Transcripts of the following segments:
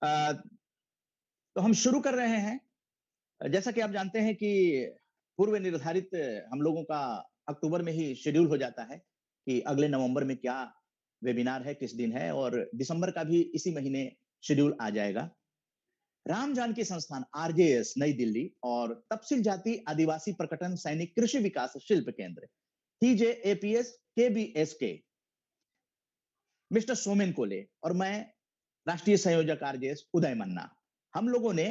अ, तो हम शुरू कर रहे हैं। जैसा कि आप जानते हैं कि पूर्व निर्धारित हम लोगों का अक्टूबर में ही शेड्यूल हो जाता है कि अगले नवंबर में क्या वेबिनार है, किस दिन है, और दिसंबर का भी इसी महीने शेड्यूल आ जाएगा। राम जानकी संस्थान आरजेएस नई दिल्ली और तपसील जाति आदिवासी प्रकटन सैनिक कृषि विकास शिल्प केंद्र टीजेएपीएस केबीएसके मिस्टर सोमेन कोले और मैं राष्ट्रीय संयोजक आरजेएस उदय मन्ना, हम लोगों ने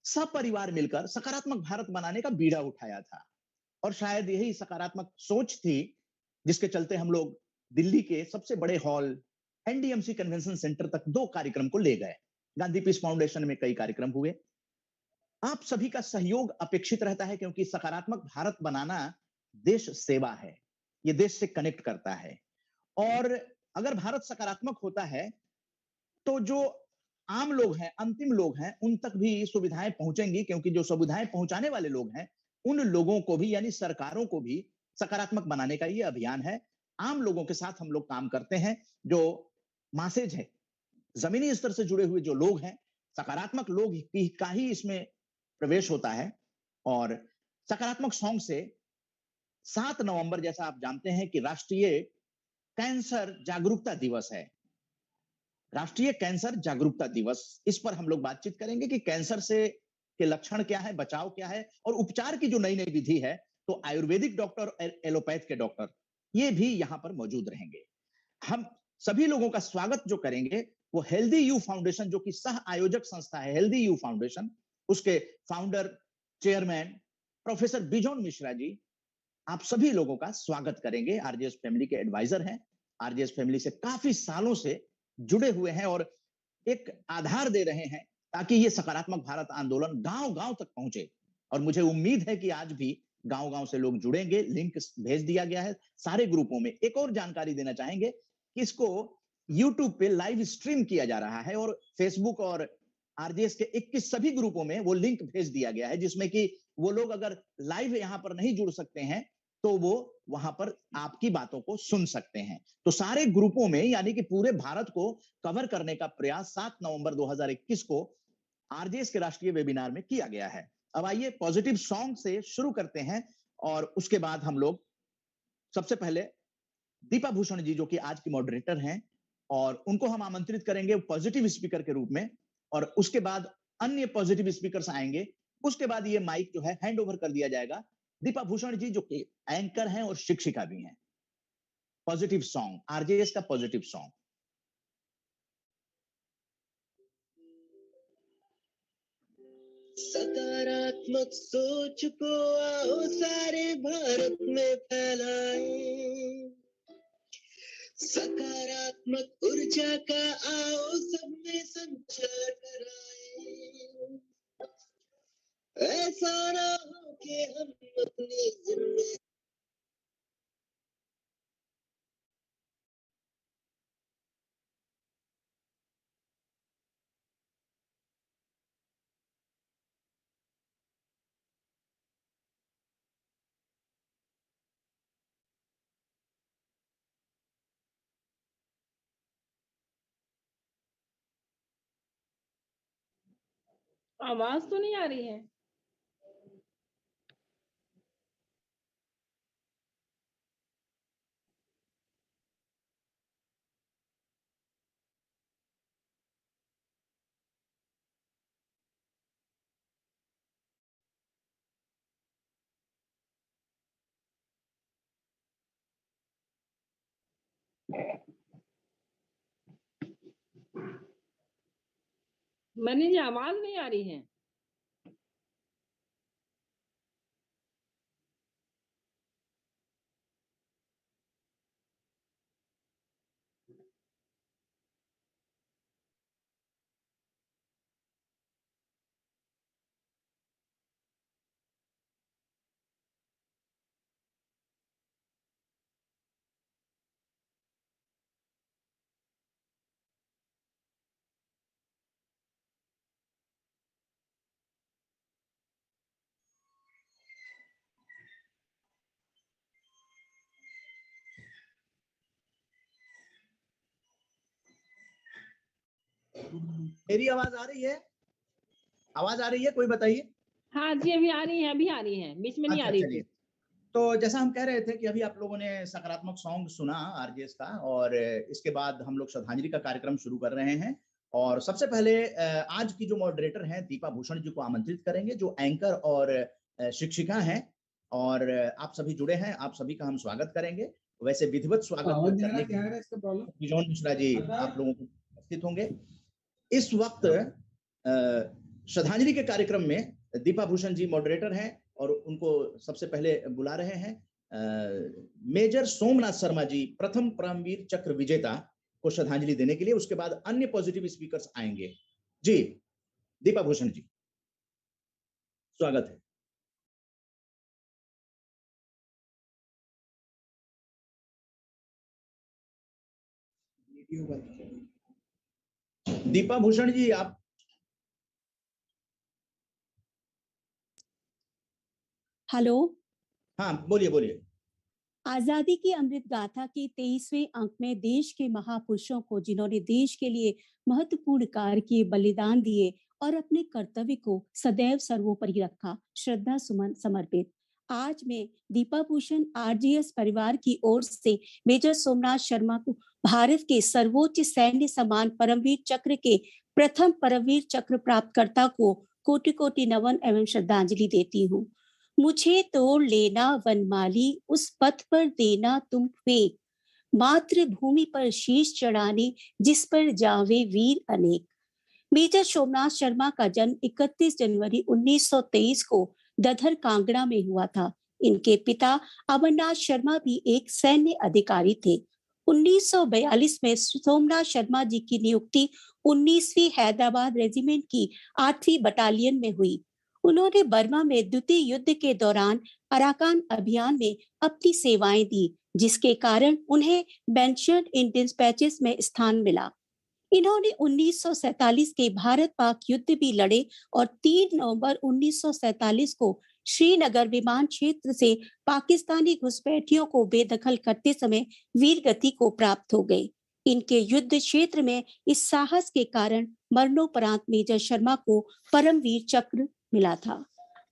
सपरिवार मिलकर सकारात्मक भारत बनाने का बीड़ा उठाया था। और शायद यही सकारात्मक सोच थी जिसके चलते हम लोग दिल्ली के सबसे बड़े हॉल एनडीएमसी कन्वेंशन सेंटर तक 2 कार्यक्रम को ले गए। गांधी पीस फाउंडेशन में कई कार्यक्रम हुए। आप सभी का सहयोग अपेक्षित रहता है क्योंकि सकारात्मक भारत बनाना देश सेवा है। ये देश से कनेक्ट करता है। और अगर भारत सकारात्मक होता है तो जो आम लोग हैं, अंतिम लोग हैं, उन तक भी सुविधाएं पहुंचेंगी क्योंकि जो सुविधाएं पहुंचाने वाले लोग हैं, उन लोगों को भी यानी सरकारों को भी सकारात्मक बनाने का ये अभियान है। आम लोगों के साथ हम लोग काम करते हैं, जो मासेज है, जमीनी स्तर से जुड़े हुए जो लोग हैं, सकारात्मक लोग का ही इसमें प्रवेश होता है। और सकारात्मक सॉन्ग से 7 नवंबर जैसा आप जानते हैं कि राष्ट्रीय कैंसर जागरूकता दिवस है। राष्ट्रीय कैंसर जागरूकता दिवस, इस पर हम लोग बातचीत करेंगे कि कैंसर से के लक्षण क्या है, बचाव क्या है और उपचार की जो नई नई विधि है। तो आयुर्वेदिक डॉक्टर और एलोपैथ के डॉक्टर ये भी यहां पर मौजूद रहेंगे। हम सभी लोगों का स्वागत जो करेंगे वो हेल्दी यू फाउंडेशन, जो कि सह आयोजक संस्था है हेल्दी यू फाउंडेशन, उसके founder chairman professor Bijon Mishra ji, आप सभी लोगों का स्वागत करेंगे। आरजेएस फैमिली के एडवाइजर हैं, आरजेएस फैमिली से काफी सालों से जुड़े हुए हैं और एक आधार दे रहे हैं ताकि ये सकारात्मक भारत आंदोलन गांव गांव तक पहुंचे। और मुझे उम्मीद है कि आज भी गांव गांव से लोग जुड़ेंगे। लिंक भेज दिया गया है सारे ग्रुपों में। एक और जानकारी देना चाहेंगे कि इसको यूट्यूब पे लाइव स्ट्रीम किया जा रहा है और फेसबुक और आरजेएस के 21 सभी ग्रुपों में वो लिंक भेज दिया गया है, जिसमें कि वो लोग अगर लाइव यहां पर नहीं जुड़ सकते हैं तो वो वहां पर आपकी बातों को सुन सकते हैं। तो सारे ग्रुपों में यानी कि पूरे भारत को कवर करने का प्रयास 7 नवंबर 2021 को आरजेएस के राष्ट्रीय वेबिनार में किया गया है। अब आइए पॉजिटिव सॉन्ग से शुरू करते हैं और उसके बाद हम लोग सबसे पहले दीपा भूषण जी, जो कि आज की मॉडरेटर हैं, और उनको हम आमंत्रित करेंगे पॉजिटिव स्पीकर के रूप में। और उसके बाद अन्य पॉजिटिव स्पीकर्स आएंगे। उसके बाद ये माइक जो है हैंड ओवर कर दिया जाएगा दीपा भूषण जी, जो कि एंकर हैं और शिक्षिका भी हैं। पॉजिटिव सॉन्ग, आरजेएस का पॉजिटिव सॉन्ग। सकारात्मक सोच को आओ सारे भारत में फैलाएं, सकारात्मक ऊर्जा का आओ सब में संचार कराएं। ऐसा ना हो कि हम अपनी जिम्मेदारी आवाज तो नहीं आ रही है। मनी जी आवाज नहीं आ रही है। मेरी आवाज आ रही है? आवाज आ रही है? कोई बताइए। हाँ जी, अभी आ रही है, अभी आ रही है, बीच में नहीं आ अच्छा, रही चलिए। थी। तो जैसा हम कह रहे थे कि अभी आप लोगों ने सकारात्मक सॉन्ग सुना आरजेएस का, और इसके बाद हम लोग श्रद्धांजलि का कार्यक्रम शुरू कर रहे हैं। और सबसे पहले आज की जो मॉडरेटर हैं दीपा भूषण जी को आमंत्रित करेंगे, जो एंकर और शिक्षिका हैं, और आप सभी जुड़े हैं, आप सभी का हम स्वागत करेंगे। वैसे विधिवत स्वागत करने के लिए बिजोन मिश्रा जी आप लोगों को उपस्थित होंगे। इस वक्त श्रद्धांजलि के कार्यक्रम में दीपा भूषण जी मॉडरेटर हैं, और उनको सबसे पहले बुला रहे हैं मेजर सोमनाथ शर्मा जी, प्रथम परमवीर चक्र विजेता, को श्रद्धांजलि देने के लिए। उसके बाद अन्य पॉजिटिव स्पीकर्स आएंगे। जी, दीपा भूषण जी, स्वागत है। दीपा भूषण जी, आप। हेलो। हाँ, बोलिए बोलिए। आजादी की अमृत गाथा के 23वें अंक में देश के महापुरुषों को, जिन्होंने देश के लिए महत्वपूर्ण कार्य किए, बलिदान दिए और अपने कर्तव्य को सदैव सर्वोपरि रखा, श्रद्धा सुमन समर्पित। आज मैं दीपा भूषण आरजीएस परिवार की ओर से मेजर सोमनाथ शर्मा को भारत के सर्वोच्च सैन्य सम्मान परमवीर चक्र के प्रथम परमवीर चक्र प्राप्तकर्ता को कोटि कोटि नमन एवं श्रद्धांजलि देती हूँ। मुझे तोड़ लेना वनमाली, उस पथ पर देना तुम फेंक, मातृभूमि पर शीश चढ़ाने जिस पर जावे वीर अनेक। मेजर सोमनाथ शर्मा का जन्म 31 जनवरी 1923 को दधर कांगड़ा में हुआ था। इनके पिता अमरनाथ शर्मा भी एक सैन्य अधिकारी थे। 1942 में सोमनाथ शर्मा जी की नियुक्ति 19वीं हैदराबाद रेजिमेंट की 8वीं बटालियन में हुई। उन्होंने बर्मा में द्वितीय युद्ध के दौरान अराकान अभियान में अपनी सेवाएं दी, जिसके कारण उन्हें मेंशन्ड इन डिस्पैचेस में स्थान मिला। इन्होंने 1947 के भारत पाक युद्ध भी लड़े और 3 नवंबर 1947 को श्रीनगर विमान क्षेत्र से पाकिस्तानी घुसपैठियों को बेदखल करते समय वीर गति को प्राप्त हो गए। इनके युद्ध क्षेत्र में इस साहस के कारण मरणोपरांत मेजर शर्मा को परमवीर चक्र मिला था।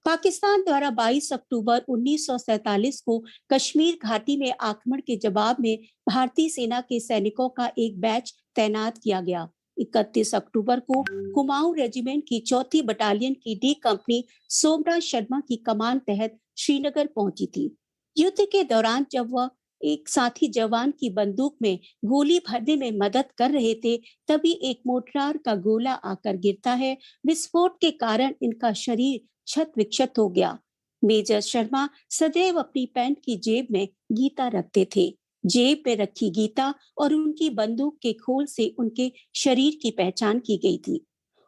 पाकिस्तान द्वारा 22 अक्टूबर 1947 को कश्मीर घाटी में आक्रमण के जवाब में भारतीय सेना के सैनिकों का एक बैच तैनात किया गया। 31 अक्टूबर को कुमाऊं रेजिमेंट की 4थी बटालियन की डी कंपनी सोमनाथ शर्मा की कमान तहत श्रीनगर पहुंची थी। युद्ध के दौरान जब वह एक साथी जवान की बंदूक में गोली भरने में मदद कर रहे थे, तभी एक मोर्टार का गोला आकर गिरता है। विस्फोट के कारण इनका शरीर क्षत विक्षत हो गया। मेजर शर्मा सदैव अपनी पैंट की जेब में गीता रखते थे। जेब में रखी गीता और उनकी बंदूक के खोल से उनके शरीर की पहचान की गई थी।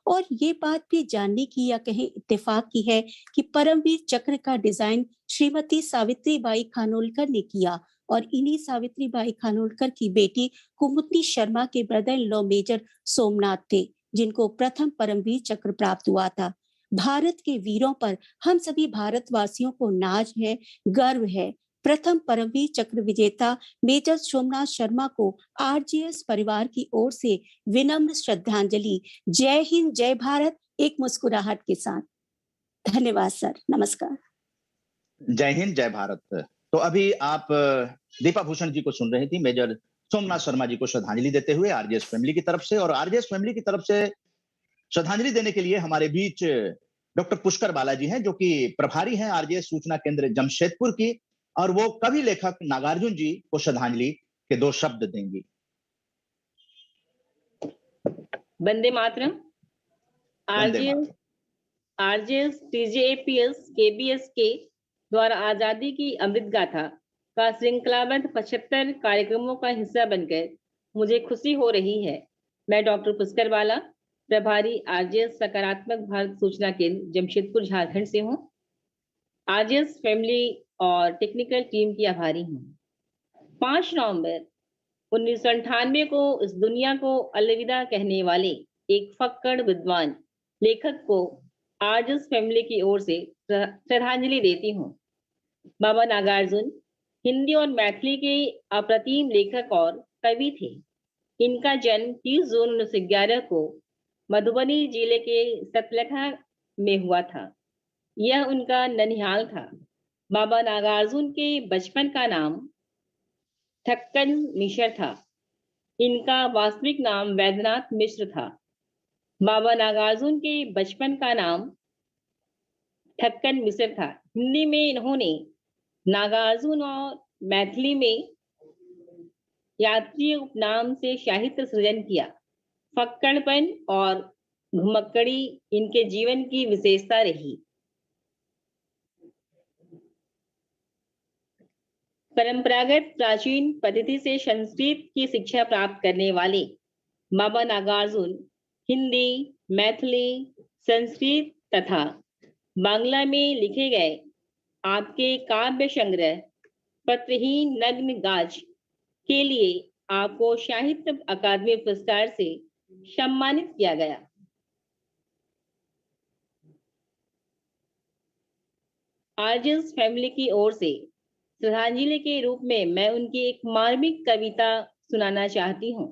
और ये बात भी जानने की या कहें इत्तेफाक की है कि परमवीर चक्र का डिजाइन श्रीमती सावित्रीबाई खानोलकर ने किया, और इन्हीं सावित्रीबाई खानोलकर की बेटी कुमुदनी शर्मा के brother in law major Somnath थे, जिनको प्रथम परमवीर चक्र प्राप्त हुआ था। भारत के वीरों पर हम सभी भारतवासियों को नाज है, गर्व है। प्रथम परमवीर चक्र विजेता मेजर सोमनाथ शर्मा को आरजीएस परिवार की ओर से विनम्र श्रद्धांजलि। जय हिंद, जय भारत, एक मुस्कुराहट के साथ। धन्यवाद सर, नमस्कार। जय हिंद, जय भारत। तो अभी आप दीपा भूषण जी को सुन रही थी, मेजर सोमनाथ शर्मा जी को श्रद्धांजलि देते हुए आरजेएस फैमिली की तरफ से। और आरजेएस फैमिली की तरफ से श्रद्धांजलि देने के लिए हमारे बीच डॉक्टर पुष्कर बालाजी हैं, जो कि प्रभारी हैं आरजेएस सूचना केंद्र जमशेदपुर की, और वो कवि लेखक नागार्जुन जी को श्रद्धांजलि के 2 शब्द देंगी। वंदे मातरम। आरजेएस टीजेएपीएस केबीएस के द्वारा आजादी की अमृत गाथा का श्रृंखलाबद्ध 75 कार्यक्रमों का हिस्सा बनकर मुझे खुशी हो रही है। मैं डॉक्टर पुष्कर बाला, प्रभारी आरजेएस सकारात्मक भारत सूचना केंद्र जमशेदपुर झारखंड से हूँ। आरजेएस फैमिली और टेक्निकल टीम की आभारी हूँ। 5 नवंबर 1998 को इस दुनिया को अलविदा कहने वाले एक फक्कड़ विद्वान लेखक को आरजेएस फैमिली की ओर से श्रद्धांजलि देती हूँ। बाबा नागार्जुन हिंदी और मैथिली के अप्रतिम लेखक और कवि थे। इनका जन्म 30 जून 1911 को मधुबनी जिले के सतलखा में हुआ था। यह उनका ननिहाल था। बाबा नागार्जुन के बचपन का नाम ठक्कन मिश्र था। इनका वास्तविक नाम वैद्यनाथ मिश्र था। बाबा नागार्जुन के बचपन का नाम ठक्कन मिश्र था। हिंदी में इन्होंने नागार्जुन और मैथिली में यात्री उपनाम से साहित्य सृजन किया। फक्कड़पन और घुमक्कड़ी इनके जीवन की विशेषता रही। परंपरागत प्राचीन पद्धति से संस्कृत की शिक्षा प्राप्त करने वाले बाबा नागार्जुन हिंदी, मैथिली, संस्कृत तथा बांग्ला में लिखे गए आपके काव्य संग्रह पत्रहीन नग्न गाज के लिए आपको साहित्य अकादमी पुरस्कार से सम्मानित किया गया। आर्यस फैमिली की ओर से श्रद्धांजलि के रूप में मैं उनकी एक मार्मिक कविता सुनाना चाहती हूँ,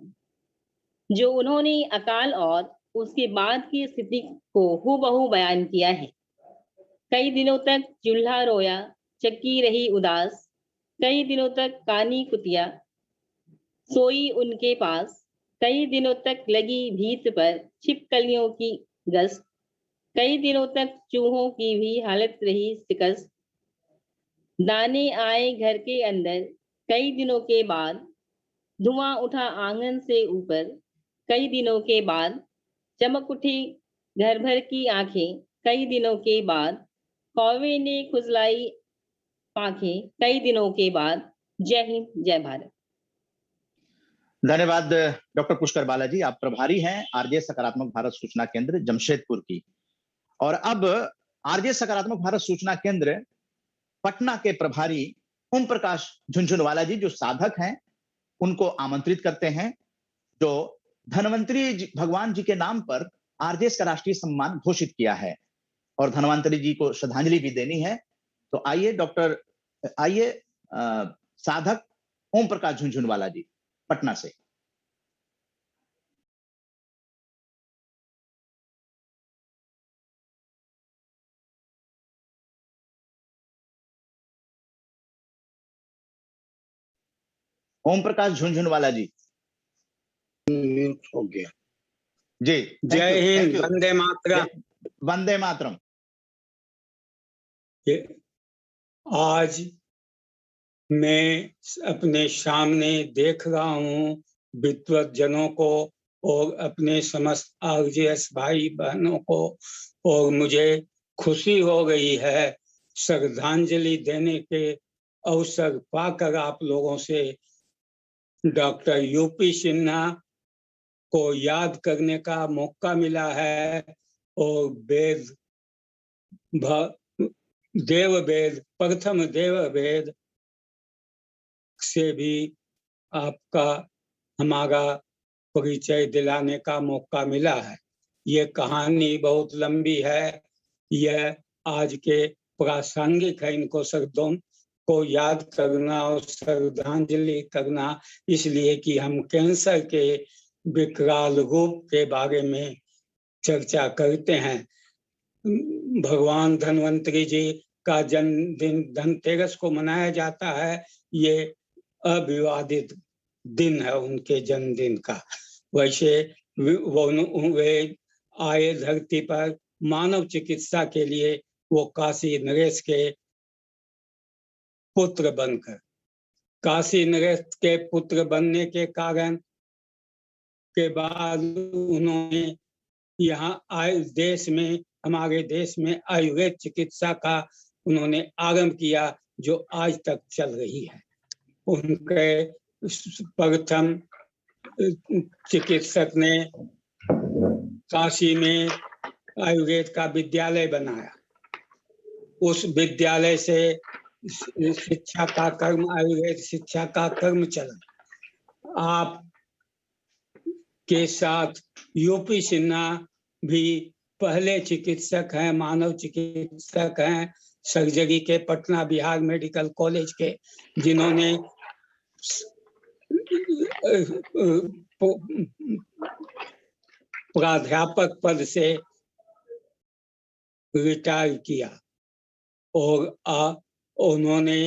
जो उन्होंने अकाल और उसके बाद की स्थिति को हूबहू बयान किया है। कई दिनों तक चूल्हा रोया, चक्की रही उदास, कई दिनों तक कानी कुतिया सोई उनके पास, कई दिनों तक लगी भीत पर छिपकलियों की गश्त, कई दिनों तक चूहों की भी हालत रही शिकस्त। दाने आए घर के अंदर कई दिनों के बाद, धुआं उठा आंगन से ऊपर कई दिनों के बाद, चमक उठी घर भर की आंखें कई दिनों के बाद, कौवे ने खुजलाई आंखें कई दिनों के बाद। जय हिंद, जय भारत। धन्यवाद डॉक्टर पुष्कर बालाजी। आप प्रभारी हैं आरजे सकारात्मक भारत सूचना केंद्र जमशेदपुर की। और अब आरजे सकारात्मक भारत सूचना केंद्र पटना के प्रभारी ओम प्रकाश झुनझुनवाला जी, जो साधक हैं, उनको आमंत्रित करते हैं, जो धन्वंतरी भगवान जी के नाम पर आरजेएस का राष्ट्रीय सम्मान घोषित किया है और धन्वंतरी जी को श्रद्धांजलि भी देनी है। तो आइए साधक ओम प्रकाश झुनझुनवाला जी पटना से। ओम प्रकाश झुनझुनवाला जी। म्यूट हो गया। जी, जय हिंद, वंदे मातरम। वंदे मातरम। आज मैं अपने सामने देख रहा हूँ विद्वत जनों को और अपने समस्त आरजेएस भाई बहनों को, और मुझे खुशी हो गई है श्रद्धांजलि देने के अवसर पाकर आप लोगों से डॉक्टर यूपी सिन्हा को याद करने का मौका मिला है। और देववेद प्रथम देववेद से भी आपका हमारा परिचय दिलाने का मौका मिला है। ये कहानी बहुत लंबी है, यह आज के प्रासंगिक है इनको शब्दों को याद करना और श्रद्धांजलि करना, इसलिए कि हम कैंसर के विकराल रूप के बारे में चर्चा करते हैं। भगवान धन्वंतरी जी का जन्मदिन धनतेरस को मनाया जाता है। ये अविवादित दिन है उनके जन्मदिन का। वैसे वे आए धरती पर मानव चिकित्सा के लिए, वो काशी नरेश के पुत्र बनकर, काशी नरेश के पुत्र बनने के कारण के बाद उन्होंने यहाँ आए देश में, हमारे देश में आयुर्वेद चिकित्सा का उन्होंने आरंभ किया, जो आज तक चल रही है। उनके प्रथम चिकित्सक ने काशी में आयुर्वेद का विद्यालय बनाया। उस विद्यालय से शिक्षा का कर्म, आयुर्वेद शिक्षा का कर्म चला। आप के साथ यूपी सिन्हा भी पहले चिकित्सक हैं, मानव चिकित्सक हैं, सर्जरी के पटना बिहार मेडिकल कॉलेज के, जिन्होंने प्राध्यापक पद से रिटायर किया और उन्होंने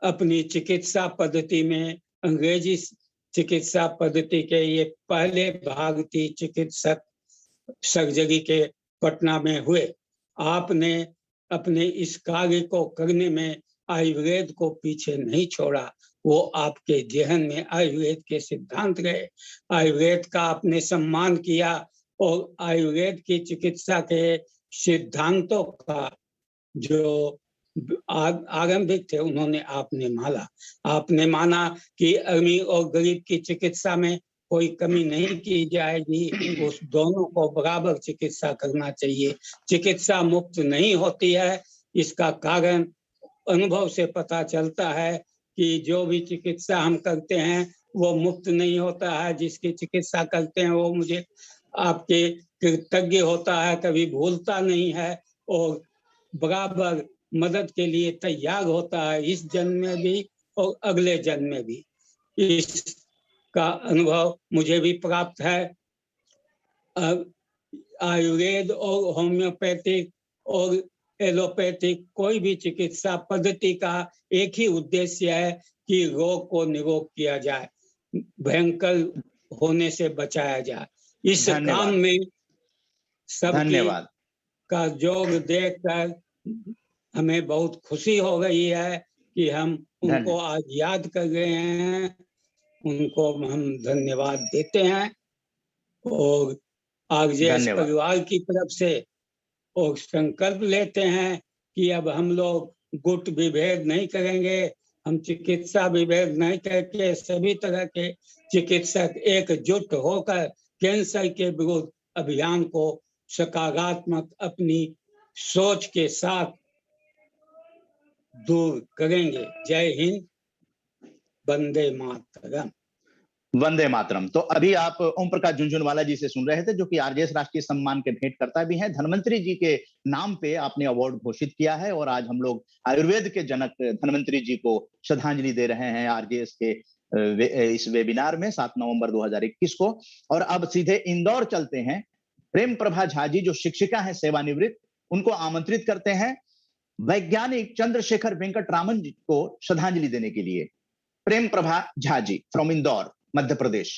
अपनी चिकित्सा पद्धति में अंग्रेजी चिकित्सा पद्धति के ये पहले भारतीय चिकित्सक सर्जरी के पटना में हुए। आपने अपने इस कार्य को करने में आयुर्वेद को पीछे नहीं छोड़ा। वो आपके जहन में आयुर्वेद के सिद्धांत रहे। आयुर्वेद का आपने सम्मान किया और आयुर्वेद की चिकित्सा के सिद्धांतों का जो आरंभिक थे उन्होंने आपने माना कि अमीर और गरीब की चिकित्सा में कोई कमी नहीं की जाएगी, उस दोनों को बराबर चिकित्सा करना चाहिए। चिकित्सा मुफ्त नहीं होती है, इसका कारण अनुभव से पता चलता है कि जो भी चिकित्सा हम करते हैं वो मुफ्त नहीं होता है। जिसकी चिकित्सा करते हैं वो मुझे आपके कृतज्ञ होता है, कभी भूलता नहीं है और बराबर मदद के लिए तैयार होता है, इस जन्म में भी और अगले जन्म में भी। इसका अनुभव मुझे भी प्राप्त है। आयुर्वेद और होम्योपैथिक और एलोपैथिक कोई भी चिकित्सा पद्धति का एक ही उद्देश्य है कि रोग को निरोग किया जाए, भयंकर होने से बचाया जाए। इस काम में सबकी का योग देखकर हमें बहुत खुशी हो गई है कि हम उनको आज याद कर रहे हैं। उनको हम धन्यवाद देते हैं और आरजेएस परिवार की तरफ से और संकल्प लेते हैं कि अब हम लोग गुट विभेद नहीं करेंगे, हम चिकित्सा विभेद नहीं करके सभी तरह के चिकित्सक एकजुट होकर कैंसर के विरुद्ध अभियान को सकारात्मक अपनी सोच के साथ दूर करेंगे। जय हिंद, वंदे मातरम। वंदे मातरम। तो अभी आप ओम प्रकाश झुनझुनवाला जी से सुन रहे थे, जो कि आरजेएस राष्ट्रीय सम्मान के भेंटकर्ता भी हैं। धन्वंतरी जी के नाम पे आपने अवार्ड घोषित किया है और आज हम लोग आयुर्वेद के जनक धन्वंतरी जी को श्रद्धांजलि दे रहे हैं आरजेएस के इस वेबिनार में 7 नवंबर 2021 को। और अब सीधे इंदौर चलते हैं। प्रेम प्रभा झा जी जो शिक्षिका हैं सेवानिवृत्त, उनको आमंत्रित करते हैं वैज्ञानिक चंद्रशेखर वेंकटरामन जी को श्रद्धांजलि देने के लिए। प्रेम प्रभा झा जी फ्रॉम इंदौर, मध्य प्रदेश।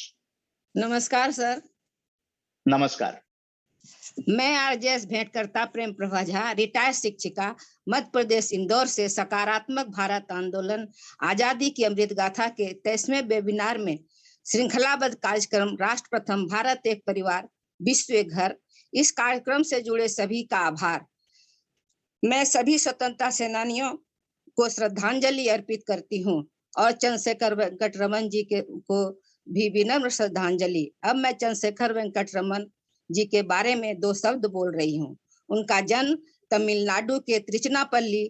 नमस्कार सर। नमस्कार। मैं आरजेएस भेंटकर्ता प्रेम प्रभा झा, रिटायर्ड शिक्षिका, मध्य प्रदेश इंदौर से सकारात्मक भारत आंदोलन आजादी की अमृत गाथा के 23वें वेबिनार में श्रृंखलाबद्ध कार्यक्रम राष्ट्र प्रथम भारत एक परिवार विश्व एक घर, इस कार्यक्रम से जुड़े सभी का आभार। मैं सभी स्वतंत्रता सेनानियों को श्रद्धांजलि अर्पित करती हूँ और चंद्रशेखर वेंकटरमन जी को भी विनम्र श्रद्धांजलि। अब मैं चंद्रशेखर वेंकटरमन जी के बारे में 2 शब्द बोल रही हूँ। उनका जन्म तमिलनाडु के त्रिचनापल्ली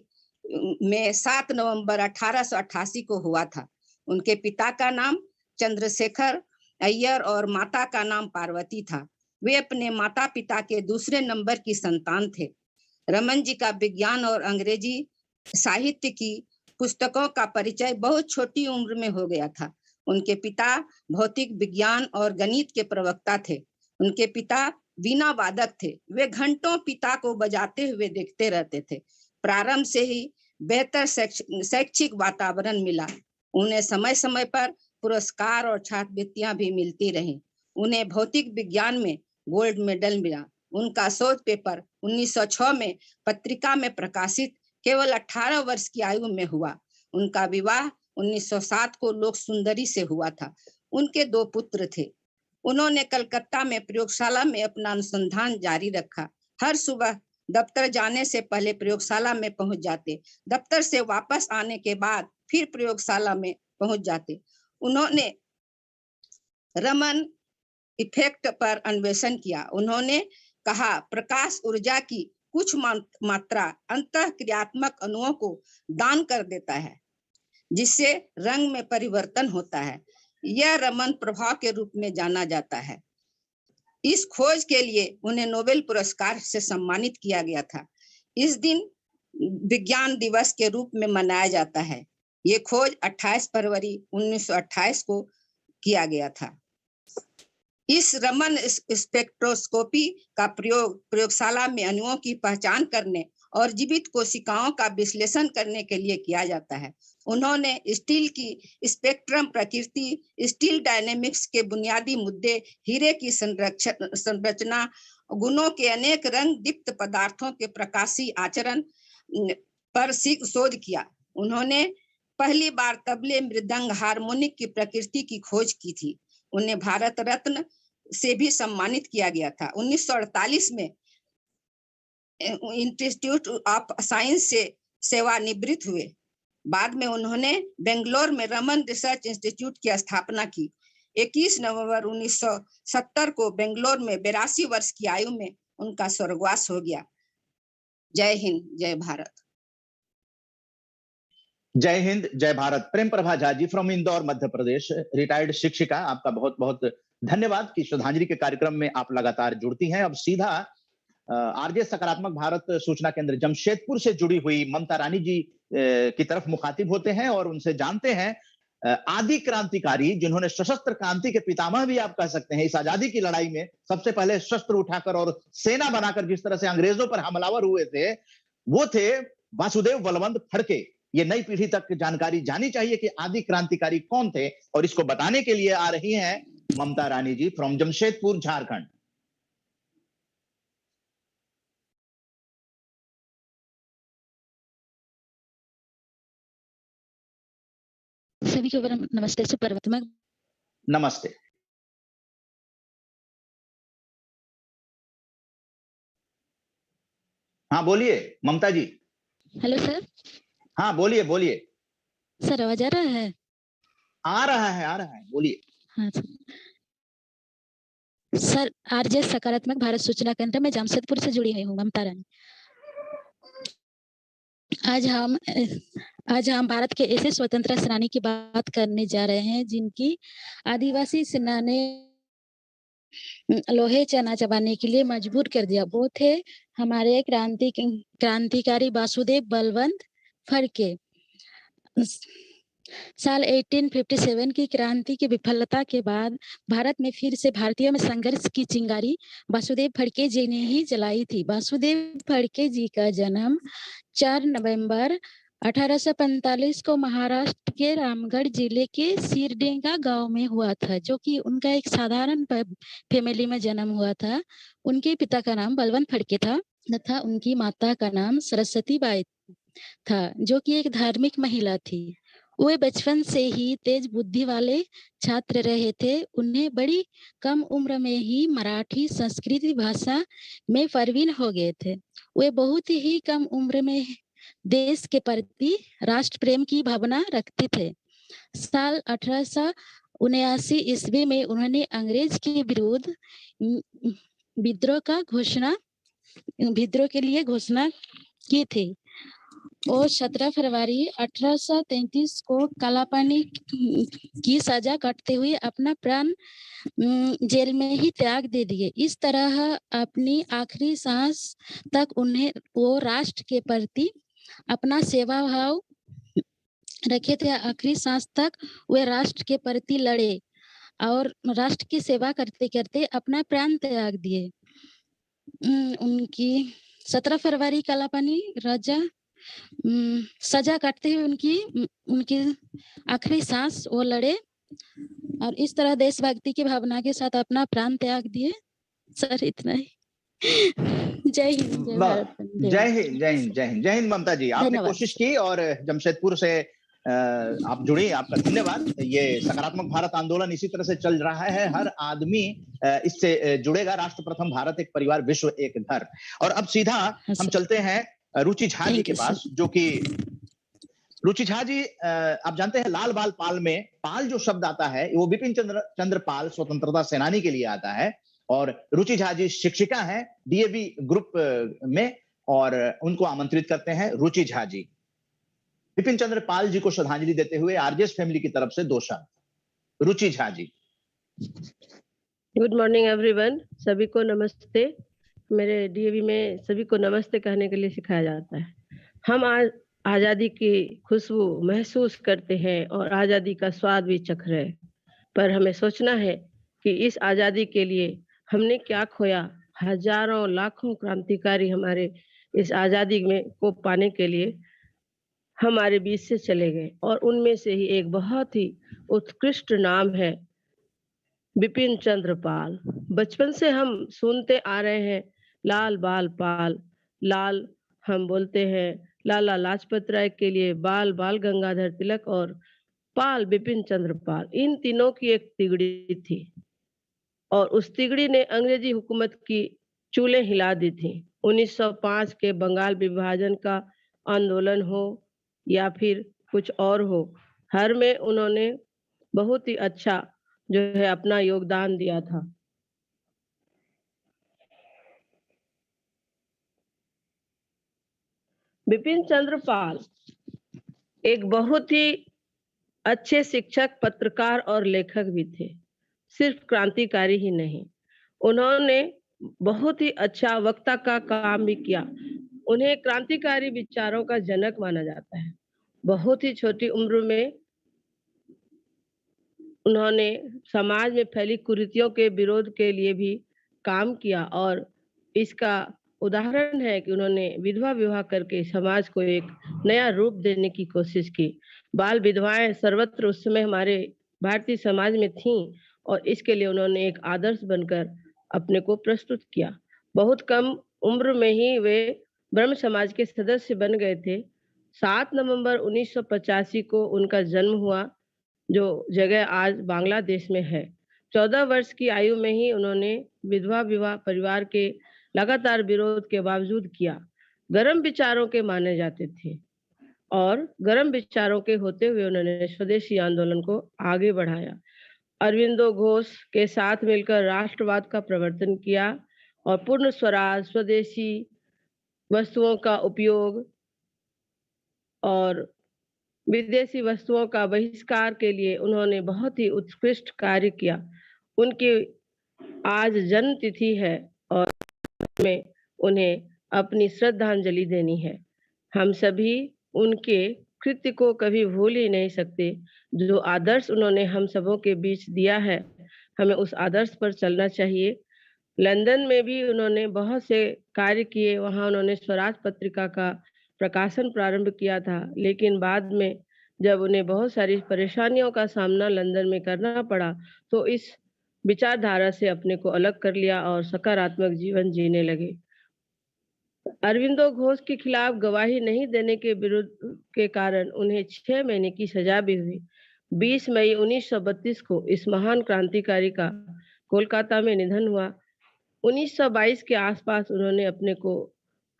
में 7 नवंबर 1888 को हुआ था। उनके पिता का नाम चंद्रशेखर अय्यर और माता का नाम पार्वती था। वे अपने माता पिता के दूसरे नंबर की संतान थे। रमन जी का विज्ञान और अंग्रेजी साहित्य की पुस्तकों का परिचय बहुत छोटी उम्र में हो गया था। उनके पिता भौतिक विज्ञान और गणित के प्रवक्ता थे। उनके पिता वीणा वादक थे। वे घंटों पिता को बजाते हुए देखते रहते थे। प्रारंभ से ही बेहतर शैक्षिक वातावरण मिला। उन्हें समय समय पर पुरस्कार और छात्रवृत्तियां भी मिलती रहीं। उन्हें भौतिक विज्ञान में गोल्ड मेडल मिला। उनका शोध पेपर 1906 में पत्रिका में प्रकाशित केवल 18 वर्ष की आयु में हुआ। उनका विवाह 1907 को लोक सुंदरी से हुआ था। उनके 2 पुत्र थे। उन्होंने कलकत्ता में प्रयोगशाला में अपना अनुसंधान जारी रखा। हर सुबह दफ्तर जाने से पहले प्रयोगशाला में पहुंच जाते। दफ्तर से वापस आने के बाद फिर प्रयोगशाला में पहुंच जाते। उन्होंने रमन इफेक्ट पर अन्वेषण किया। उन्होंने कहा प्रकाश ऊर्जा की कुछ मात्रा अंतःक्रियात्मक अणुओं को दान कर देता है, जिससे रंग में परिवर्तन होता है। यह रमन प्रभाव के रूप में जाना जाता है। इस खोज के लिए उन्हें नोबेल पुरस्कार से सम्मानित किया गया था। इस दिन विज्ञान दिवस के रूप में मनाया जाता है। ये खोज 28 फरवरी 1928 को किया गया था। इस रमन स्पेक्ट्रोस्कोपी का प्रयोग प्रयोगशाला में अणुओं की पहचान करने और जीवित कोशिकाओं का विश्लेषण करने के लिए किया जाता है। उन्होंने स्टील की स्पेक्ट्रम प्रकृति, स्टील डायनेमिक्स के बुनियादी मुद्दे, हीरे की संरचना, गुणों के अनेक रंग दीप्त पदार्थों के प्रकाशी आचरण पर शोध किया। उन्होंने पहली बार तबले, मृदंग, हारमोनिक की प्रकृति की खोज की थी। उन्हें भारत रत्न से भी सम्मानित किया गया था। 1948 में इंस्टीट्यूट ऑफ साइंस से सेवानिवृत्त हुए। बाद में उन्होंने बेंगलोर में रमन रिसर्च इंस्टीट्यूट की स्थापना की। 21 नवंबर 1970 को बेंगलोर में 82 वर्ष की आयु में उनका स्वर्गवास हो गया। जय हिंद, जय भारत। जय हिंद, जय भारत। प्रेम प्रभा झा जी फ्रॉम इंदौर, मध्य प्रदेश, रिटायर्ड शिक्षिका, आपका बहुत बहुत धन्यवाद कि श्रद्धांजलि के कार्यक्रम में आप लगातार जुड़ती हैं। अब सीधा आरजे सकारात्मक भारत सूचना केंद्र जमशेदपुर से जुड़ी हुई ममता रानी जी की तरफ मुखातिब होते हैं और उनसे जानते हैं आदि क्रांतिकारी, जिन्होंने सशस्त्र क्रांति के पितामह भी आप कह सकते हैं। इस आजादी की लड़ाई में सबसे पहले शस्त्र उठाकर और सेना बनाकर जिस तरह से अंग्रेजों पर हमलावर हुए थे, वो थे वासुदेव बलवंत फड़के। ये नई पीढ़ी तक जानकारी जानी चाहिए कि आदि क्रांतिकारी कौन थे, और इसको बताने के लिए आ रही हैं ममता रानी जी फ्रॉम जमशेदपुर, झारखंड। सभी को नमस्ते, सुप्रभात। नमस्ते। हाँ बोलिए ममता जी। Hello sir. हाँ बोलिए बोलिए। सर आवाज आ रहा है? आ रहा है, बोलिए। हाँ सर, आरजे सकारात्मक भारत सूचना केंद्र में जमशेदपुर से जुड़ी हुई हूँ, ममता रानी। आज हम भारत के ऐसे स्वतंत्रता सेनानी की बात करने जा रहे हैं जिनकी आदिवासी सेना ने लोहे चना चबाने के लिए मजबूर कर दिया। वो थे हमारे क्रांतिकारी वासुदेव बलवंत फड़के। साल 1857 की क्रांति की विफलता के बाद भारत में फिर से भारतीयों में संघर्ष की चिंगारी वासुदेव फड़के जी ने ही जलाई थी। वासुदेव फड़के जी का जन्म 4 नवंबर 1845 को महाराष्ट्र के रामगढ़ जिले के सिरडेगा गांव में हुआ था, जो कि उनका एक साधारण फैमिली में जन्म हुआ था। उनके पिता का नाम बलवंत फड़के था तथा उनकी माता का नाम सरस्वती बाई था, जो कि एक धार्मिक महिला थी। वे बचपन से ही तेज बुद्धि वाले छात्र रहे थे। उन्हें बड़ी कम उम्र में ही मराठी संस्कृत भाषा में प्रवीण हो गए थे। वे बहुत ही कम उम्र में देश के प्रति राष्ट्र प्रेम की भावना रखते थे। साल 1879 ईस्वी में उन्होंने अंग्रेज के विरुद्ध विद्रोह के लिए घोषणा की थी और 17 फरवरी 1833 को कालापानी की सजा काटते हुए अपना प्राण जेल में ही त्याग दे दिए। इस तरह अपनी आखिरी सांस तक वो राष्ट्र के प्रति अपना सेवा भाव रखे थे। आखिरी सांस तक वे राष्ट्र के प्रति लड़े और राष्ट्र की सेवा करते करते अपना प्राण त्याग दिए। उनकी 17 फरवरी कालापानी राजा सजा काटते हुए उनकी आखिरी सांस वो लड़े और इस तरह देशभक्ति की भावना के साथ अपना प्राण त्याग दिए। सर इतना ही। जय हिंद, जय भारत। जय हिंद, जय हिंद, जय हिंद, जय हिंद। ममता जी, आपने कोशिश की और जमशेदपुर से आप जुड़ी, आपका धन्यवाद। ये सकारात्मक भारत आंदोलन इसी तरह से चल रहा है। हर आदमी इससे जुड़ेगा। राष्ट्र प्रथम, भारत एक परिवार, विश्व एक घर। और अब सीधा हम चलते हैं रुचि झा जी के पास, जो कि रुचि झा जी, आप जानते हैं लाल बाल पाल में पाल जो शब्द आता है वो बिपिन चंद्र पाल स्वतंत्रता सेनानी के लिए आता है। और रुचि झा जी शिक्षिका हैं डीएवी ग्रुप में और उनको आमंत्रित करते हैं रुचि झा जी। बिपिन चंद्र पाल जी को श्रद्धांजलि देते हुए आरजेएस फैमिली की तरफ से 2 शब्द। रुचि Jha ji. Good morning everyone, सभी को नमस्ते। मेरे डीएवी में सभी को नमस्ते कहने के लिए सिखाया जाता है। हम आज आजादी की खुशबू महसूस करते हैं और आजादी का स्वाद भी चख रहे हैं, पर हमें सोचना है कि इस आजादी के लिए हमने क्या खोया। हजारों लाखों क्रांतिकारी हमारे इस आजादी में को पाने के लिए हमारे बीच से चले गए, और उनमें से ही एक बहुत ही उत्कृष्ट नाम है बिपिन चंद्र पाल। बचपन से हम सुनते आ रहे हैं लाल बाल पाल, लाल हम बोलते हैं लाला लाजपत राय के लिए बाल बाल गंगाधर तिलक और पाल बिपिन चंद्र पाल। इन तीनों की एक तिगड़ी थी और उस तिगड़ी ने अंग्रेजी हुकूमत की चूल्हे हिला दी थी। 1905 के बंगाल विभाजन का आंदोलन हो या फिर कुछ और हो, हर में उन्होंने बहुत ही अच्छा जो है अपना योगदान दिया था। बिपिन चंद्र पाल एक बहुत ही अच्छे शिक्षक, पत्रकार और लेखक भी थे। सिर्फ क्रांतिकारी ही नहीं, उन्होंने बहुत ही अच्छा वक्ता का काम भी किया। उन्हें क्रांतिकारी विचारों का जनक माना जाता है। बहुत ही छोटी उम्र में उन्होंने समाज में फैली कुरीतियों के विरोध के लिए भी काम किया, और इसका उदाहरण है कि उन्होंने विधवा विवाह करके समाज को एक नया रूप देने की कोशिश की। बाल विधवाएं सर्वत्र उस समय हमारे भारतीय समाज में थीं, और इसके लिए उन्होंने एक आदर्श बनकर अपने को प्रस्तुत किया। बहुत कम उम्र में ही वे ब्रह्म समाज के सदस्य बन गए थे। 7 नवंबर 1985 को उनका जन्म हुआ, जो जगह आज बांग्लादेश में है। 14 वर्ष की आयु में ही उन्होंने विधवा विवाह परिवार के लगातार विरोध के बावजूद किया। गर्म विचारों के माने जाते थे, और गर्म विचारों के होते हुए उन्होंने स्वदेशी आंदोलन को आगे बढ़ाया। अरविंदो घोष के साथ मिलकर राष्ट्रवाद का प्रवर्तन किया, और पूर्ण स्वराज, स्वदेशी वस्तुओं का उपयोग और विदेशी वस्तुओं का बहिष्कार के लिए उन्होंने बहुत ही उत्कृष्ट कार्य किया। उनकी आज जन्म तिथि है और में उन्हें अपनी श्रद्धांजलि देनी है। हम सभी उनके कृत्य को कभी भूल ही नहीं सकते। जो आदर्श उन्होंने हम सबों के बीच दिया है, हमें उस आदर्श पर चलना चाहिए। लंदन में भी उन्होंने बहुत से कार्य किए। वहाँ उन्होंने स्वराज पत्रिका का प्रकाशन प्रारंभ किया था, लेकिन बाद में जब उन्हें बहुत सारी परेशानियों का सामना लंदन में करना पड़ा, तो इस विचारधारा से अपने को अलग कर लिया और सकारात्मक जीवन जीने लगे। अरविंदो घोष के खिलाफ गवाही नहीं देने के विरुद्ध के कारण उन्हें 6 महीने की सजा भी हुई। 20 मई 1932 को इस महान क्रांतिकारी का कोलकाता में निधन हुआ। 1922 के आसपास उन्होंने अपने को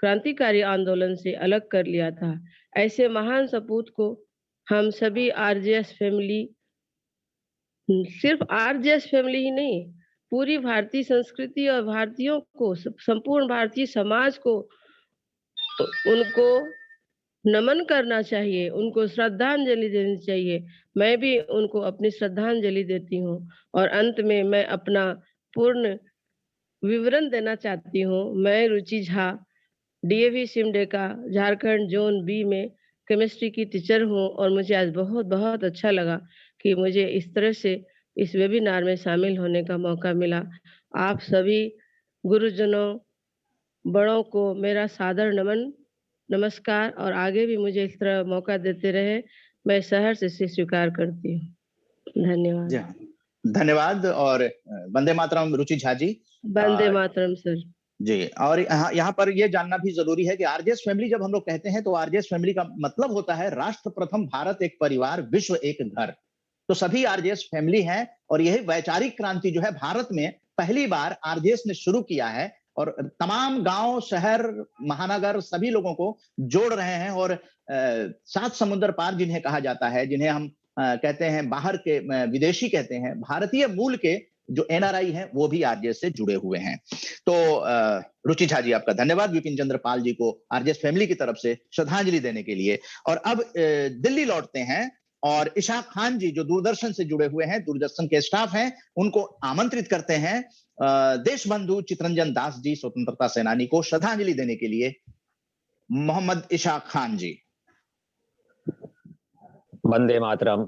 क्रांतिकारी आंदोलन से अलग कर लिया था। ऐसे महान सपूत को हम सभी आरजेएस फैमिली, सिर्फ आरजेएस फैमिली ही नहीं, पूरी भारतीय संस्कृति और भारतीयों को, संपूर्ण भारतीय समाज को उनको नमन करना चाहिए, उनको श्रद्धांजलि देनी चाहिए। मैं भी उनको अपनी श्रद्धांजलि देती हूँ, और अंत में मैं अपना पूर्ण विवरण देना चाहती हूँ। मैं रुचि झा, डीएवी सिमडे का झारखंड जोन बी में केमिस्ट्री की टीचर हूँ, और मुझे आज बहुत बहुत अच्छा लगा कि मुझे इस तरह से इस वेबिनार में शामिल होने का मौका मिला। आप सभी गुरुजनों, बड़ों को मेरा सादर नमन, नमस्कार, और आगे भी मुझे इस तरह मौका देते रहे, मैं सहर्ष से स्वीकार करती हूँ। धन्यवाद। धन्यवाद। और वंदे मातरम रुचि झा जी। वंदे मातरम सर जी। और यहाँ पर यह जानना भी जरूरी है कि आरजेएस फैमिली जब हम लोग कहते हैं, तो आरजेएस फैमिली का मतलब होता है राष्ट्र प्रथम, भारत एक परिवार, विश्व एक घर। तो सभी आरजेएस फैमिली हैं, और यही वैचारिक क्रांति जो है भारत में पहली बार आरजेएस ने शुरू किया है, और तमाम गांव, शहर, महानगर सभी लोगों को जोड़ रहे हैं। और 7 समुद्र पार जिन्हें कहा जाता है, जिन्हें हम कहते हैं बाहर के विदेशी कहते हैं, भारतीय मूल के जो एनआरआई हैं, वो भी आरजेएस से जुड़े हुए हैं। तो रुचि झा जी, आपका धन्यवाद विपिन चंद्र पाल जी को आरजेएस फैमिली की तरफ से श्रद्धांजलि देने के लिए। और अब दिल्ली लौटते हैं, और इशाक खान जी जो दूरदर्शन से जुड़े हुए हैं, दूरदर्शन के स्टाफ हैं, उनको आमंत्रित करते हैं देशबंधु चितरंजन दास जी, स्वतंत्रता सेनानी को श्रद्धांजलि देने के लिए। मोहम्मद इशाक खान जी। वंदे मातरम।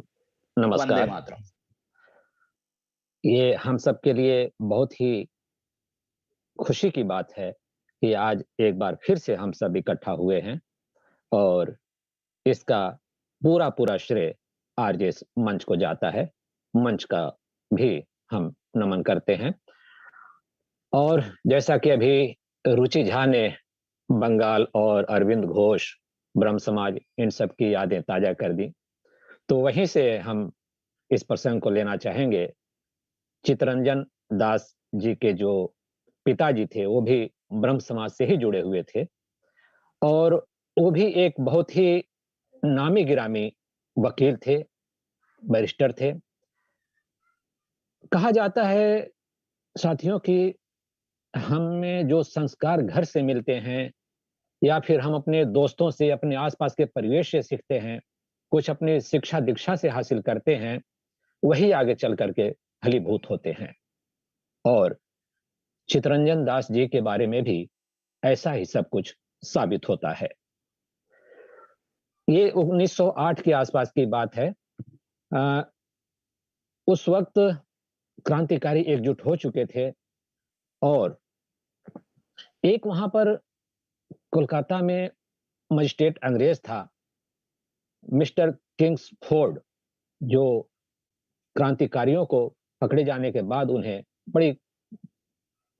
नमस्कार। वंदे मातरम। ये हम सब के लिए बहुत ही खुशी की बात है कि आज एक बार फिर से हम सब इकट्ठा हुए हैं और इसका पूरा श्रेय आरजेएस मंच को जाता है। मंच का भी हम नमन करते हैं। और जैसा कि अभी रुचि झा ने बंगाल और अरविंद घोष, ब्रह्म समाज, इन सब की यादें ताजा कर दी, तो वहीं से हम इस प्रसंग को लेना चाहेंगे। चित्तरंजन दास जी के जो पिताजी थे वो भी ब्रह्म समाज से ही जुड़े हुए थे और वो भी एक बहुत ही नामी गिरामी वकील थे, बैरिस्टर थे। कहा जाता है साथियों कि हमें जो संस्कार घर से मिलते हैं या फिर हम अपने दोस्तों से, अपने आसपास के परिवेश से सीखते हैं, कुछ अपनी शिक्षा दीक्षा से हासिल करते हैं, वही आगे चल करके फलीभूत होते हैं। और चित्तरंजन दास जी के बारे में भी ऐसा ही सब कुछ साबित होता है। ये 1908 के आसपास की बात है। उस वक्त क्रांतिकारी एकजुट हो चुके थे और एक वहां पर कोलकाता में मजिस्ट्रेट अंग्रेज था, मिस्टर किंग्सफोर्ड, जो क्रांतिकारियों को पकड़े जाने के बाद उन्हें बड़ी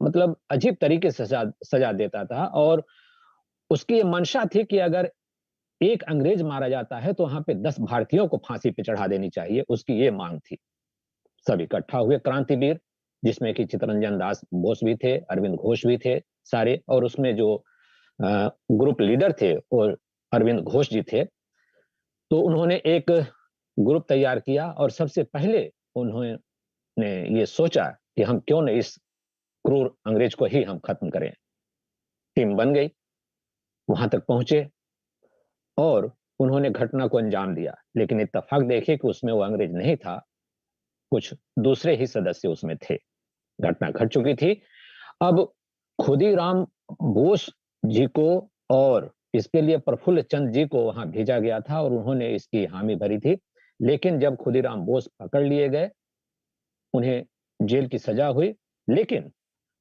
मतलब अजीब तरीके से सजा देता था और उसकी ये मंशा थी कि अगर एक अंग्रेज मारा जाता है तो वहां पे 10 भारतीयों को फांसी पे चढ़ा देनी चाहिए, उसकी ये मांग थी। सब इकट्ठा हुए क्रांतिवीर, जिसमें कि चित्तरंजन दास बोस भी थे, अरविंद घोष भी थे सारे, और उसमें जो ग्रुप लीडर थे और अरविंद घोष जी थे। तो उन्होंने एक ग्रुप तैयार किया और सबसे पहले उन्होंने ये सोचा कि हम क्यों न इस क्रूर अंग्रेज को ही हम खत्म करें। टीम बन गई, वहां तक पहुंचे और उन्होंने घटना को अंजाम दिया। लेकिन इत्तेफाक देखिए कि उसमें वो अंग्रेज नहीं था, कुछ दूसरे ही सदस्य उसमें थे। घटना घट चुकी थी। अब खुदीराम बोस जी को और इसके लिए प्रफुल्ल चंद जी को वहां भेजा गया था और उन्होंने इसकी हामी भरी थी। लेकिन जब खुदीराम बोस पकड़ लिए गए, उन्हें जेल की सजा हुई, लेकिन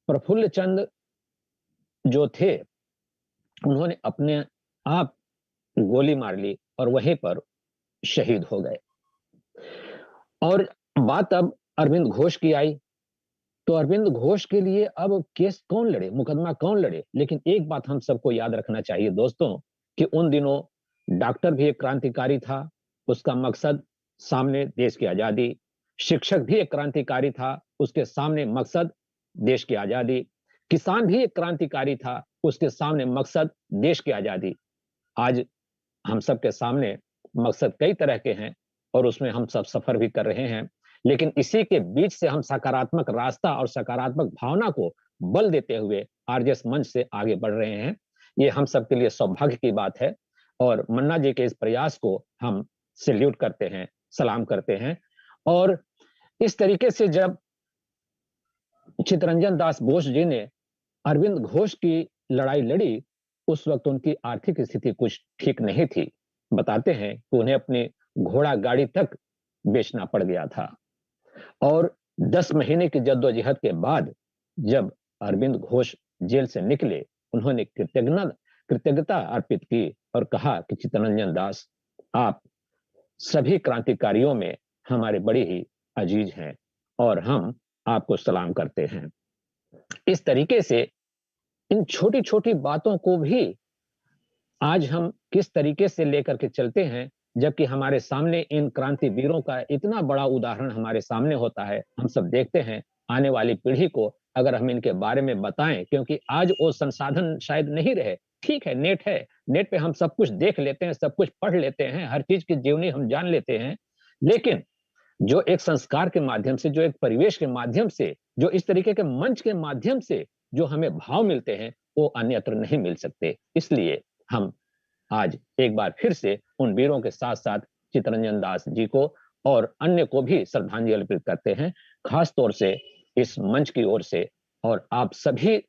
प्रफुल्ल चंद जो थे उन्होंने अपने आप गोली मार ली और वहीं पर शहीद हो गए। और बात अब अरविंद घोष की आई, तो अरविंद घोष के लिए अब केस कौन लड़े, मुकदमा कौन लड़े। लेकिन एक बात हम सबको याद रखना चाहिए दोस्तों, कि उन दिनों डॉक्टर भी एक क्रांतिकारी था, उसका मकसद सामने देश की आजादी। शिक्षक भी एक क्रांतिकारी था, उसके सामने मकसद देश की आजादी। किसान भी एक क्रांतिकारी था, उसके सामने मकसद देश की आजादी। आज हम सब के सामने मकसद कई तरह के हैं और उसमें हम सब सफर भी कर रहे हैं, लेकिन इसी के बीच से हम सकारात्मक रास्ता और सकारात्मक भावना को बल देते हुए आरजेएस मंच से आगे बढ़ रहे हैं। ये हम सब के लिए सौभाग्य की बात है और मन्ना जी के इस प्रयास को हम सैल्यूट करते हैं, सलाम करते हैं। और इस तरीके से जब चित्तरंजन दास बोस जी ने अरविंद घोष की लड़ाई लड़ी, उस वक्त उनकी आर्थिक स्थिति कुछ ठीक नहीं थी। बताते हैं कि उन्हें अपनी घोड़ा गाड़ी तक बेचना पड़ गया था और 10 महीने की जद्दोजहद के बाद जब अरविंद घोष जेल से निकले, उन्होंने कृतज्ञता अर्पित की और कहा कि चित्तरंजन दास, आप सभी क्रांतिकारियों में हमारे बड़े ही अजीज हैं और हम आपको सलाम करते हैं। इस तरीके से इन छोटी छोटी बातों को भी आज हम किस तरीके से लेकर के चलते हैं, जबकि हमारे सामने इन क्रांतिवीरों का इतना बड़ा उदाहरण हमारे सामने होता है। हम सब देखते हैं, आने वाली पीढ़ी को अगर हम इनके बारे में बताएं, क्योंकि आज वो संसाधन शायद नहीं रहे। ठीक है, नेट है, नेट पे हम सब कुछ देख लेते हैं, सब कुछ पढ़ लेते हैं, हर चीज की जीवनी हम जान लेते हैं, लेकिन जो एक संस्कार के माध्यम से, जो एक परिवेश के माध्यम से, जो इस तरीके के मंच के माध्यम से जो हमें भाव मिलते हैं, वो अन्यत्र नहीं मिल सकते। इसलिए हम आज एक बार फिर से उन वीरों के साथ साथ चित्तरंजन दास जी को और अन्य को भी श्रद्धांजलि अर्पित करते हैं, खास तौर से इस मंच की ओर से। और आप सभी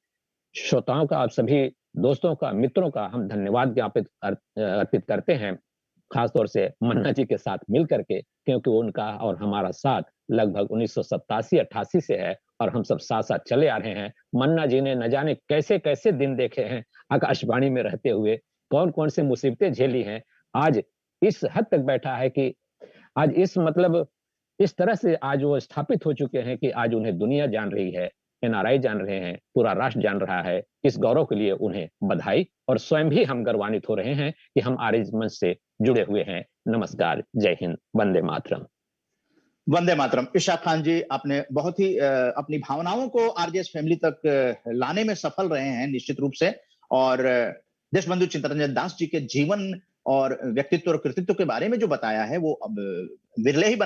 श्रोताओं का, आप सभी दोस्तों का, मित्रों का हम धन्यवाद ज्ञापित अर्पित करते हैं, खास तौर से मन्ना जी के साथ मिल करके, क्योंकि उनका और हमारा साथ लगभग 1987-88 से है और हम सब साथ साथ चले आ रहे हैं। मन्ना जी ने न जाने कैसे कैसे दिन देखे हैं आकाशवाणी में रहते हुए, कौन कौन से मुसीबतें झेली हैं। आज इस हद तक बैठा है कि आज इस तरह से आज वो स्थापित हो चुके हैं कि आज उन्हें दुनिया जान रही है, एनआरआई जान रहे हैं, पूरा राष्ट्र जान रहा है। इस गौरव के लिए उन्हें बधाई और स्वयं भी हम गर्वान्वित हो रहे हैं कि हम आरएस मंच से जुड़े हुए हैं। नमस्कार, जय हिंद, वंदे मातरम। वंदे मातरम। इशा खान जी, आपने बहुत ही अपनी भावनाओं को आरजेएस फैमिली तक लाने में सफल रहे हैं निश्चित रूप से, और देशबंधु चित्तरंजन दास जी के जीवन और व्यक्तित्व और कृतित्व के बारे में जो बताया है वो अब विरले ही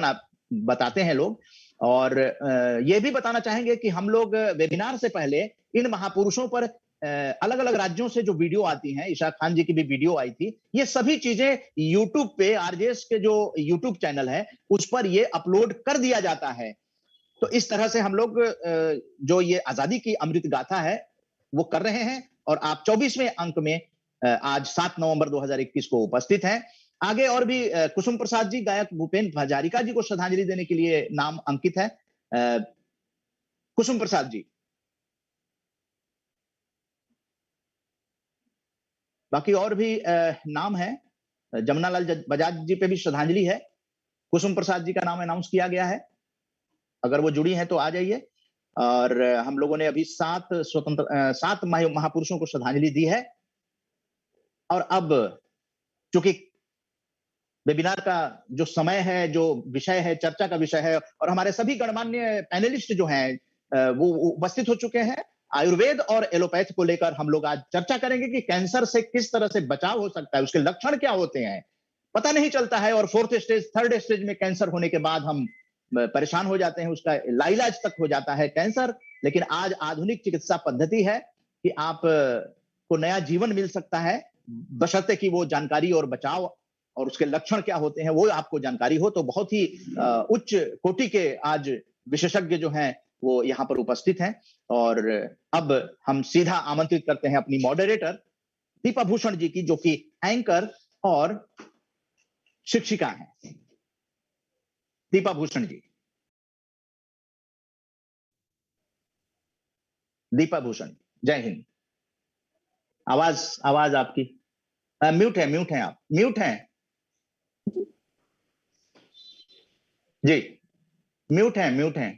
बताते हैं लोग। और ये भी बताना चाहेंगे कि हम लोग वेबिनार से पहले इन महापुरुषों पर अलग अलग राज्यों से जो वीडियो आती हैं, इशा खान जी की भी वीडियो आई थी, ये सभी चीजें यूट्यूब पे आरजेएस के जो यूट्यूब चैनल है उस पर ये अपलोड कर दिया जाता है। तो इस तरह से हम लोग जो ये आजादी की अमृत गाथा है वो कर रहे हैं, और आप 24वें अंक में आज 7 नवंबर 2021 को उपस्थित हैं। आगे और भी कुसुम प्रसाद जी, गायक भूपेन हजारिका जी को श्रद्धांजलि देने के लिए नाम अंकित है। कुसुम प्रसाद जी, बाकी और भी नाम है। जमुनालाल बजाज जी पे भी श्रद्धांजलि है। कुसुम प्रसाद जी का नाम अनाउंस किया गया है, अगर वो जुड़ी हैं तो आ जाइए। और हम लोगों ने अभी 7 महापुरुषों को श्रद्धांजलि दी है। और अब चूंकि वेबिनार का जो समय है, जो विषय है, चर्चा का विषय है, और हमारे सभी गणमान्य पैनलिस्ट जो हैं वो उपस्थित हो चुके हैं। आयुर्वेद और एलोपैथ को लेकर हम लोग आज चर्चा करेंगे कि कैंसर से किस तरह से बचाव हो सकता है, उसके लक्षण क्या होते हैं, पता नहीं चलता है। और 4th स्टेज 3rd स्टेज में कैंसर होने के बाद हम परेशान हो जाते हैं, उसका लाइलाज तक हो जाता है कैंसर। लेकिन आज आधुनिक चिकित्सा पद्धति है कि आप को नया जीवन मिल सकता है, बशर्ते कि वो जानकारी और बचाव और उसके लक्षण क्या होते हैं वो आपको जानकारी हो। तो बहुत ही उच्च कोटि के आज विशेषज्ञ जो हैं वो यहाँ पर उपस्थित हैं। और अब हम सीधा आमंत्रित करते हैं अपनी मॉडरेटर दीपा भूषण जी की, जो कि एंकर और शिक्षिका हैं। दीपा भूषण जी। दीपा भूषण, जय हिंद। आवाज आपकी म्यूट है आप म्यूट हैं जी, म्यूट हैं।